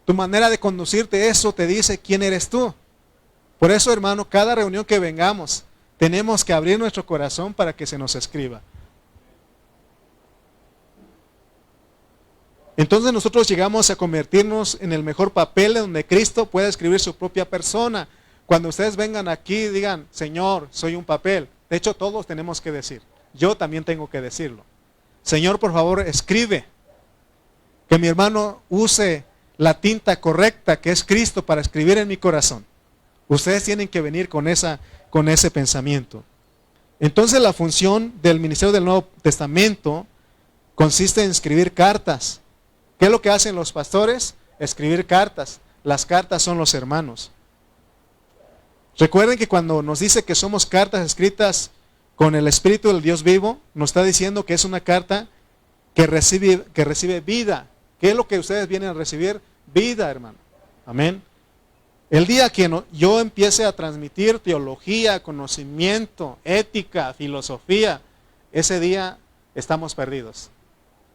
tu manera de conducirte, eso te dice quién eres tú. Por eso, hermano, cada reunión que vengamos, tenemos que abrir nuestro corazón para que se nos escriba. Entonces nosotros llegamos a convertirnos en el mejor papel donde Cristo pueda escribir su propia persona. Cuando ustedes vengan aquí, digan, Señor, soy un papel. De hecho, todos tenemos que decir. Yo también tengo que decirlo. Señor, por favor, escribe. Que mi hermano use la tinta correcta, que es Cristo, para escribir en mi corazón. Ustedes tienen que venir con ese pensamiento. Entonces la función del ministerio del Nuevo Testamento consiste en escribir cartas. ¿Qué es lo que hacen los pastores? Escribir cartas. Las cartas son los hermanos. Recuerden que cuando nos dice que somos cartas escritas con el Espíritu del Dios vivo, nos está diciendo que es una carta que recibe vida. ¿Qué es lo que ustedes vienen a recibir? Vida, hermano. Amén. El día que yo empiece a transmitir teología, conocimiento, ética, filosofía, ese día estamos perdidos.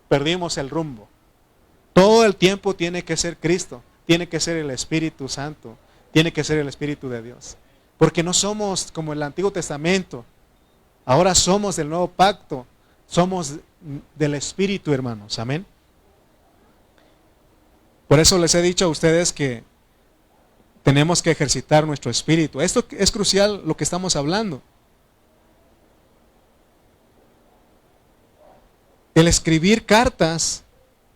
Perdimos el rumbo. Todo el tiempo tiene que ser Cristo, tiene que ser el Espíritu Santo, tiene que ser el Espíritu de Dios. Porque no somos como el Antiguo Testamento, ahora somos del Nuevo Pacto, somos del Espíritu, hermanos. Amén. Por eso les he dicho a ustedes que tenemos que ejercitar nuestro espíritu. Esto es crucial lo que estamos hablando. El escribir cartas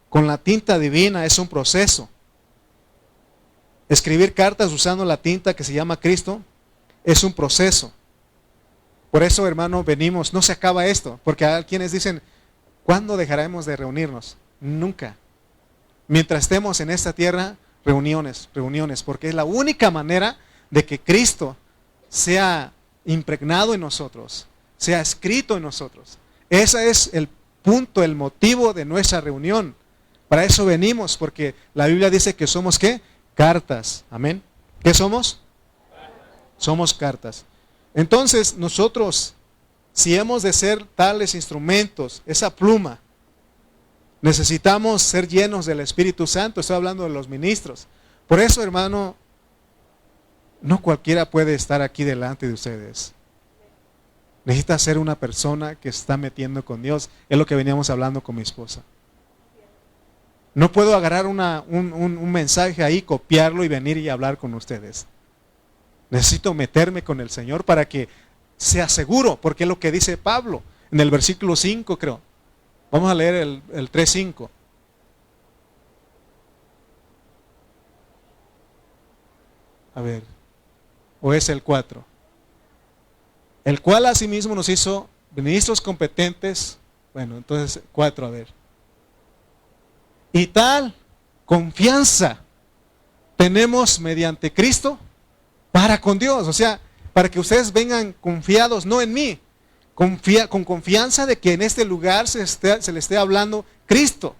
con la tinta divina es un proceso. Escribir cartas usando la tinta que se llama Cristo es un proceso. Por eso, hermano, venimos, no se acaba esto, porque hay quienes dicen, ¿cuándo dejaremos de reunirnos? Nunca. Mientras estemos en esta tierra, reuniones, porque es la única manera de que Cristo sea impregnado en nosotros, sea escrito en nosotros. Ese es el punto, el motivo de nuestra reunión. Para eso venimos, porque la Biblia dice que somos ¿qué? Cartas. Amén. ¿Qué somos? Somos cartas. Entonces nosotros, si hemos de ser tales instrumentos, esa pluma, necesitamos ser llenos del Espíritu Santo. Estoy hablando de los ministros. Por eso, hermano, no cualquiera puede estar aquí delante de ustedes. Necesita ser una persona que se está metiendo con Dios. Es lo que veníamos hablando con mi esposa. No puedo agarrar un mensaje ahí, copiarlo y venir y hablar con ustedes. Necesito meterme con el Señor para que sea seguro, porque es lo que dice Pablo en el versículo 5, creo. Vamos a leer el 3:5. A ver, o es el 4. El cual asimismo nos hizo ministros competentes. Bueno, entonces 4, a ver. Y tal confianza tenemos mediante Cristo para con Dios. O sea, para que ustedes vengan confiados, no en mí. Con confianza de que en este lugar se le esté hablando Cristo.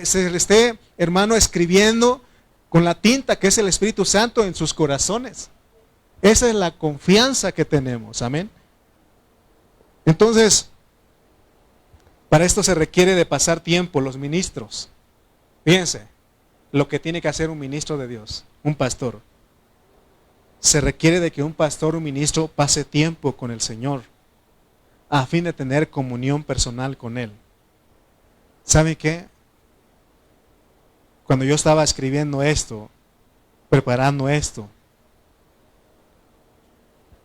Se le esté, hermano, escribiendo con la tinta que es el Espíritu Santo en sus corazones. Esa es la confianza que tenemos. Amén. Entonces, para esto se requiere de pasar tiempo los ministros. Fíjense, lo que tiene que hacer un ministro de Dios, un pastor. Se requiere de que un pastor, un ministro, pase tiempo con el Señor a fin de tener comunión personal con Él. ¿Saben qué? Cuando yo estaba escribiendo esto, preparando esto,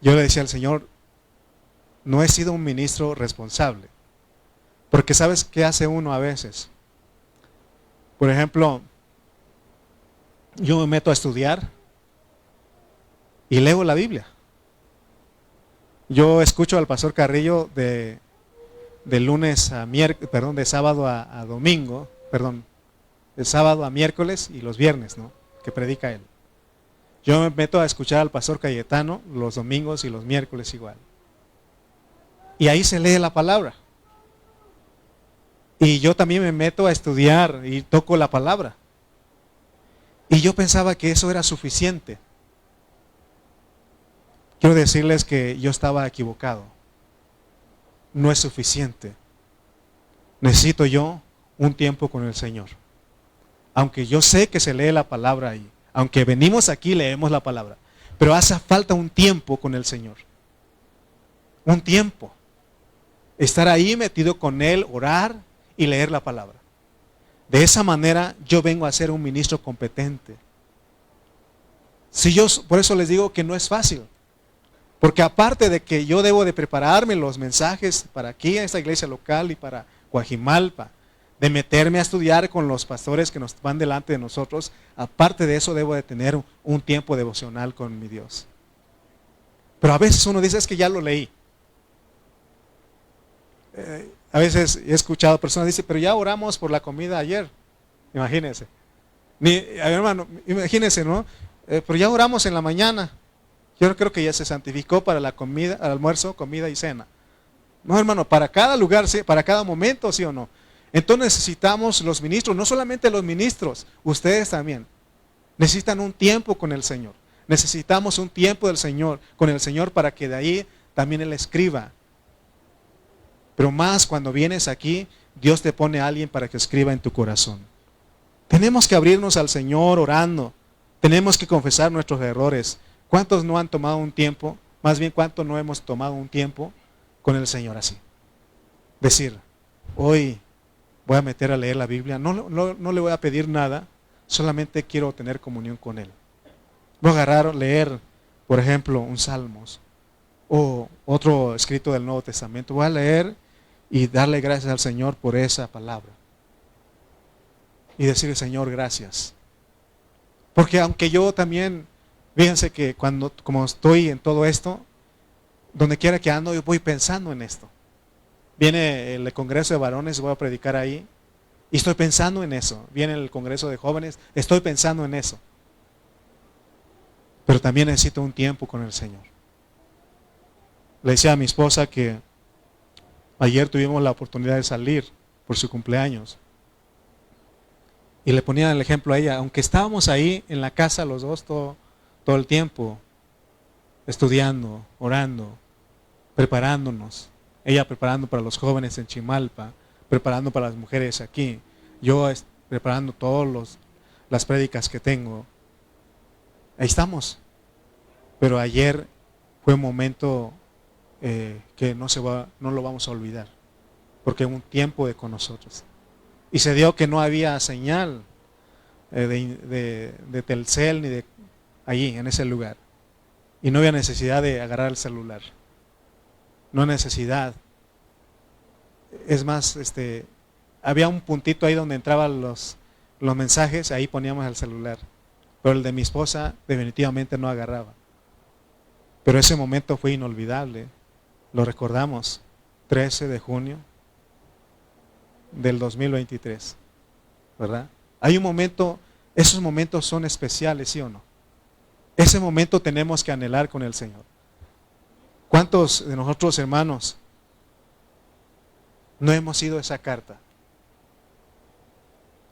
yo le decía al Señor, no he sido un ministro responsable. Porque ¿sabes qué hace uno a veces? Por ejemplo, yo me meto a estudiar y leo la Biblia. Yo escucho al pastor Carrillo de lunes a miércoles, perdón, de sábado a domingo, perdón, de sábado a miércoles y los viernes, ¿no? Que predica él. Yo me meto a escuchar al pastor Cayetano los domingos y los miércoles igual. Y ahí se lee la palabra. Y yo también me meto a estudiar y toco la palabra. Y yo pensaba que eso era suficiente. Quiero decirles que yo estaba equivocado. No es suficiente. Necesito yo un tiempo con el Señor. Aunque yo sé que se lee la palabra ahí. Aunque venimos aquí leemos la palabra. Pero hace falta un tiempo con el Señor. Un tiempo. Estar ahí metido con Él, orar y leer la palabra. De esa manera yo vengo a ser un ministro competente. Por eso les digo que no es fácil. Porque aparte de que yo debo de prepararme los mensajes para aquí, a esta iglesia local y para Guajimalpa, de meterme a estudiar con los pastores que nos van delante de nosotros, aparte de eso debo de tener un tiempo devocional con mi Dios. Pero a veces uno dice, es que ya lo leí. A veces he escuchado personas que dicen, pero ya oramos por la comida ayer. Imagínense. Hermano, imagínense, ¿no? Pero ya oramos en la mañana. Yo no creo que ya se santificó para la comida, al almuerzo, comida y cena. No, hermano, para cada lugar, ¿sí? Para cada momento, ¿sí o no? Entonces necesitamos los ministros, no solamente los ministros, ustedes también. Necesitan un tiempo con el Señor. Necesitamos un tiempo del Señor, con el Señor, para que de ahí también Él escriba. Pero más cuando vienes aquí, Dios te pone a alguien para que escriba en tu corazón. Tenemos que abrirnos al Señor orando. Tenemos que confesar nuestros errores. ¿Cuántos no han tomado un tiempo? Más bien, ¿cuántos no hemos tomado un tiempo con el Señor así? Decir, hoy voy a meter a leer la Biblia. No le voy a pedir nada. Solamente quiero tener comunión con Él. Voy a agarrar, leer, por ejemplo, un Salmos. O otro escrito del Nuevo Testamento. Voy a leer y darle gracias al Señor por esa palabra. Y decirle, Señor, gracias. Porque aunque yo también, fíjense que como estoy en todo esto, donde quiera que ando, yo voy pensando en esto. Viene el Congreso de Varones, voy a predicar ahí, y estoy pensando en eso. Viene el Congreso de Jóvenes, estoy pensando en eso. Pero también necesito un tiempo con el Señor. Le decía a mi esposa que ayer tuvimos la oportunidad de salir por su cumpleaños. Y le ponía el ejemplo a ella, aunque estábamos ahí en la casa los dos todo el tiempo, estudiando, orando, preparándonos. Ella preparando para los jóvenes en Chimalpa, preparando para las mujeres aquí. Yo preparando todas las prédicas que tengo. Ahí estamos. Pero ayer fue un momento que no lo vamos a olvidar. Porque un tiempo de con nosotros. Y se dio que no había señal de Telcel ni de allí, en ese lugar. Y no había necesidad de agarrar el celular. No hay necesidad. Es más, había un puntito ahí donde entraban los mensajes, ahí poníamos el celular. Pero el de mi esposa definitivamente no agarraba. Pero ese momento fue inolvidable. Lo recordamos, 13 de junio del 2023, ¿verdad? Hay un momento, esos momentos son especiales, ¿sí o no? Ese momento tenemos que anhelar con el Señor. ¿Cuántos de nosotros, hermanos, no hemos ido a esa carta?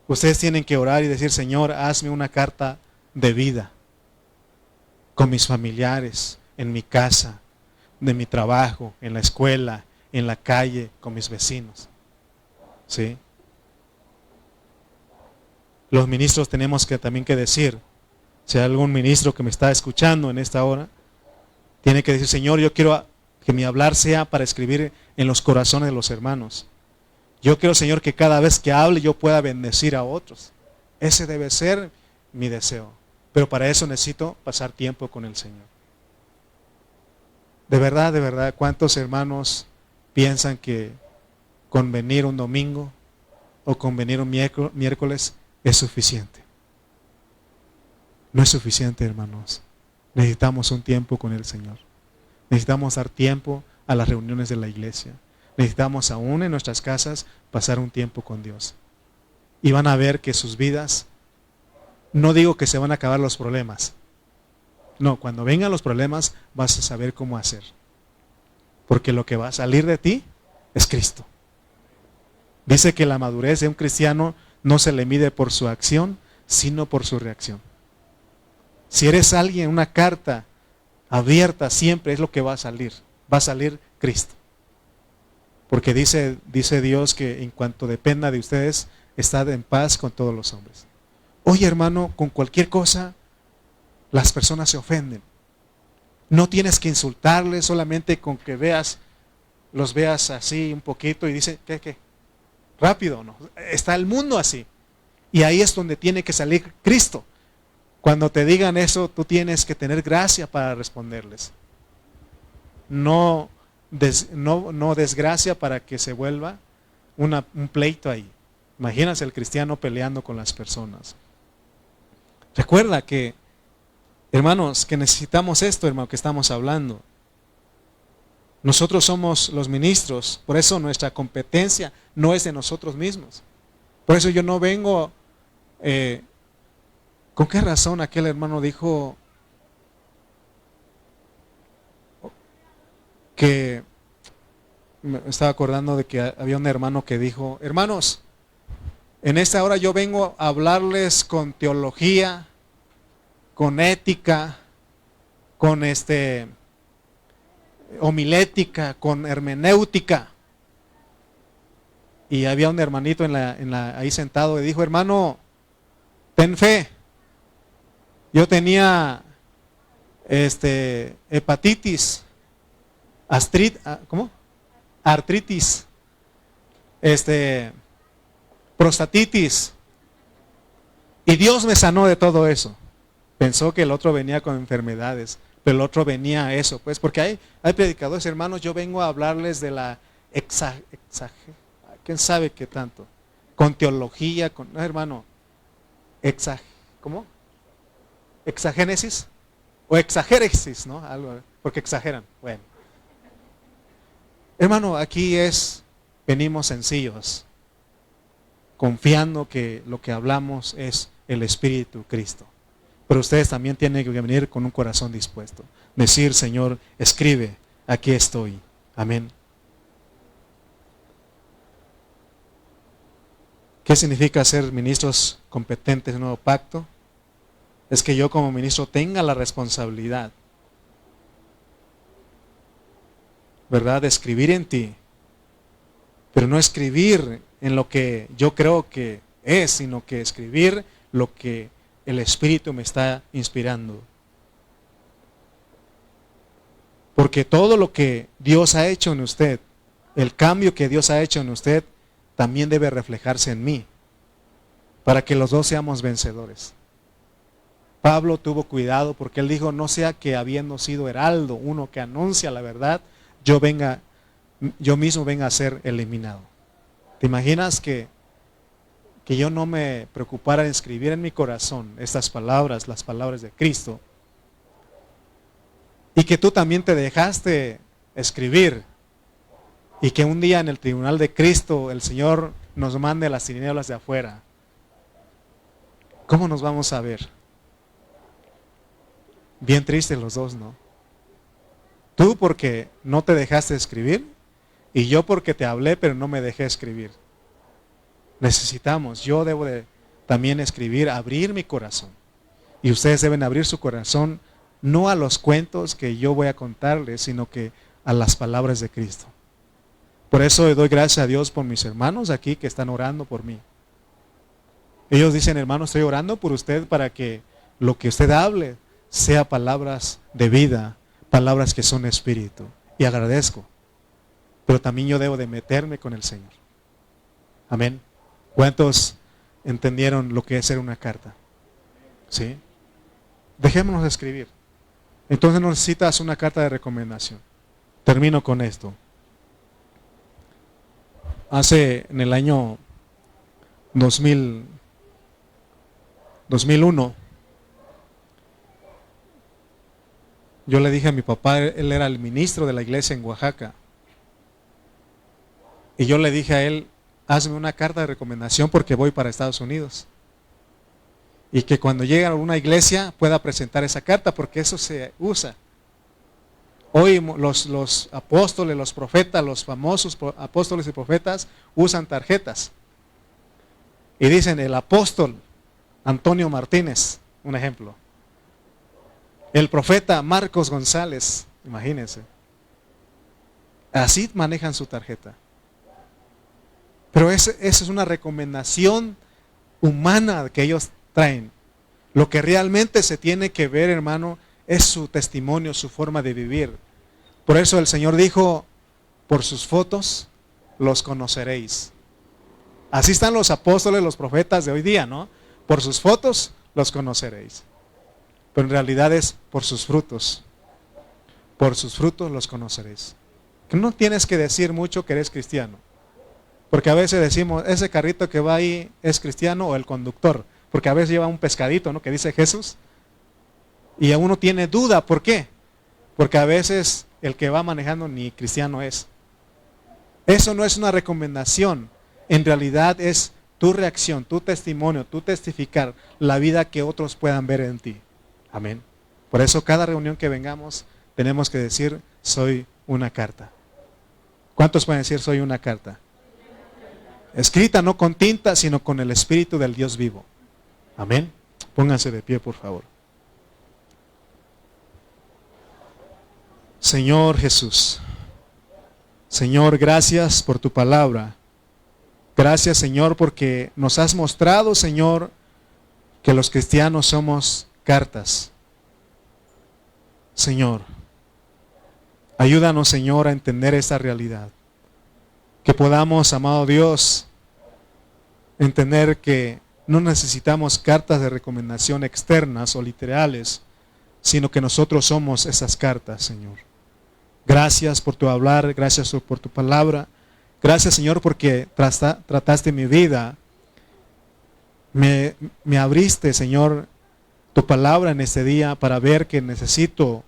Ustedes tienen que orar y decir, Señor, hazme una carta de vida con mis familiares, en mi casa, de mi trabajo, en la escuela, en la calle, con mis vecinos. ¿Sí? Los ministros tenemos que también que decir, si hay algún ministro que me está escuchando en esta hora, tiene que decir, Señor, yo quiero que mi hablar sea para escribir en los corazones de los hermanos. Yo quiero, Señor, que cada vez que hable yo pueda bendecir a otros. Ese debe ser mi deseo. Pero para eso necesito pasar tiempo con el Señor. de verdad, ¿cuántos hermanos piensan que con venir un domingo o con venir un miércoles es suficiente? No es suficiente, hermanos. Necesitamos un tiempo con el Señor. Necesitamos dar tiempo a las reuniones de la iglesia. Necesitamos aún en nuestras casas pasar un tiempo con Dios. Y van a ver que sus vidas, no digo que se van a acabar los problemas. No, cuando vengan los problemas vas a saber cómo hacer. Porque lo que va a salir de ti es Cristo. Dice que la madurez de un cristiano no se le mide por su acción, sino por su reacción. Si eres alguien, una carta abierta siempre es lo que va a salir. Va a salir Cristo. Porque dice Dios que en cuanto dependa de ustedes, estad en paz con todos los hombres. Oye, hermano, con cualquier cosa, las personas se ofenden. No tienes que insultarles, solamente con que los veas así un poquito y dice, ¿qué? Rápido, ¿no? Está el mundo así. Y ahí es donde tiene que salir Cristo. Cuando te digan eso, tú tienes que tener gracia para responderles. No desgracia para que se vuelva un pleito ahí. Imagínense el cristiano peleando con las personas. Recuerda que, hermanos, que necesitamos esto, hermano, que estamos hablando. Nosotros somos los ministros, por eso nuestra competencia no es de nosotros mismos. Por eso yo no vengo, ¿con qué razón aquel hermano dijo que, me estaba acordando de que había un hermano que dijo, hermanos, en esta hora yo vengo a hablarles con teología, con ética, con homilética, con hermenéutica. Y había un hermanito ahí sentado y dijo, hermano, ten fe. Yo tenía hepatitis, artritis, prostatitis. Y Dios me sanó de todo eso. Pensó que el otro venía con enfermedades, pero el otro venía a eso, pues, porque hay predicadores, hermanos, yo vengo a hablarles de la ¿quién sabe qué tanto? Con teología, no, hermano, ¿cómo? ¿Exagénesis? O exagéresis, ¿no? Algo, porque exageran. Bueno. Hermano, aquí venimos sencillos, confiando que lo que hablamos es el Espíritu Cristo. Pero ustedes también tienen que venir con un corazón dispuesto. Decir, Señor, escribe, aquí estoy. Amén. ¿Qué significa ser ministros competentes en un nuevo pacto? Es que yo como ministro tenga la responsabilidad, ¿verdad?, de escribir en ti. Pero no escribir en lo que yo creo que es, sino que escribir lo que el Espíritu me está inspirando. Porque todo lo que Dios ha hecho en usted, el cambio que Dios ha hecho en usted, también debe reflejarse en mí, para que los dos seamos vencedores. Pablo tuvo cuidado porque él dijo, no sea que habiendo sido heraldo, uno que anuncia la verdad, yo mismo venga a ser eliminado. ¿Te imaginas que yo no me preocupara en escribir en mi corazón estas palabras, las palabras de Cristo, y que tú también te dejaste escribir, y que un día en el tribunal de Cristo el Señor nos mande las tinieblas de afuera? ¿Cómo nos vamos a ver? Bien tristes los dos, ¿no? Tú porque no te dejaste escribir, y yo porque te hablé pero no me dejé escribir. Yo debo de también escribir, abrir mi corazón. Y ustedes deben abrir su corazón no a los cuentos que yo voy a contarles, sino que a las palabras de Cristo. Por eso doy gracias a Dios por mis hermanos aquí que están orando por mí. Ellos dicen, hermano, estoy orando por usted para que lo que usted hable sea palabras de vida, palabras que son espíritu. Y agradezco. Pero también yo debo de meterme con el Señor. Amén. ¿Cuántos entendieron lo que es ser una carta? ¿Sí? Dejémonos de escribir. Entonces no necesitas una carta de recomendación. Termino con esto. En el año 2001, yo le dije a mi papá, él era el ministro de la iglesia en Oaxaca, y yo le dije a él, hazme una carta de recomendación porque voy para Estados Unidos. Y que cuando llegue a una iglesia pueda presentar esa carta, porque eso se usa. Hoy los apóstoles, los profetas, los famosos apóstoles y profetas usan tarjetas. Y dicen el apóstol Antonio Martínez, un ejemplo. El profeta Marcos González, imagínense. Así manejan su tarjeta. Pero esa es una recomendación humana que ellos traen. Lo que realmente se tiene que ver, hermano, es su testimonio, su forma de vivir. Por eso el Señor dijo, por sus fotos los conoceréis. Así están los apóstoles, los profetas de hoy día, ¿no? Por sus fotos los conoceréis. Pero en realidad es por sus frutos. Por sus frutos los conoceréis. Que no tienes que decir mucho que eres cristiano. Porque a veces decimos, ese carrito que va ahí es cristiano, o el conductor. Porque a veces lleva un pescadito, ¿no? Que dice Jesús. Y a uno tiene duda, ¿por qué? Porque a veces el que va manejando ni cristiano es. Eso no es una recomendación. En realidad es tu reacción, tu testimonio, tu testificar la vida que otros puedan ver en ti. Amén. Por eso cada reunión que vengamos tenemos que decir, soy una carta. ¿Cuántos pueden decir, soy una carta? Escrita no con tinta, sino con el Espíritu del Dios vivo. Amén. Pónganse de pie, por favor. Señor Jesús, Señor, gracias por tu palabra. Gracias, Señor, porque nos has mostrado, Señor, que los cristianos somos cartas. Señor, ayúdanos, Señor, a entender esta realidad. Que podamos, amado Dios, entender que no necesitamos cartas de recomendación externas o literales, sino que nosotros somos esas cartas, Señor. Gracias por tu hablar, gracias por tu palabra. Gracias, Señor, porque trataste mi vida. Me abriste, Señor, tu palabra en este día para ver que necesito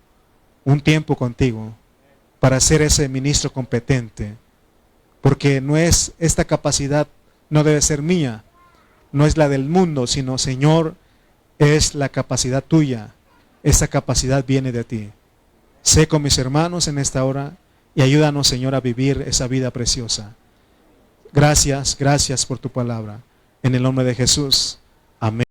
un tiempo contigo para ser ese ministro competente. Porque no es esta capacidad, no debe ser mía, no es la del mundo, sino, Señor, es la capacidad tuya. Esa capacidad viene de ti. Sé con mis hermanos en esta hora y ayúdanos, Señor, a vivir esa vida preciosa. Gracias, gracias por tu palabra. En el nombre de Jesús. Amén.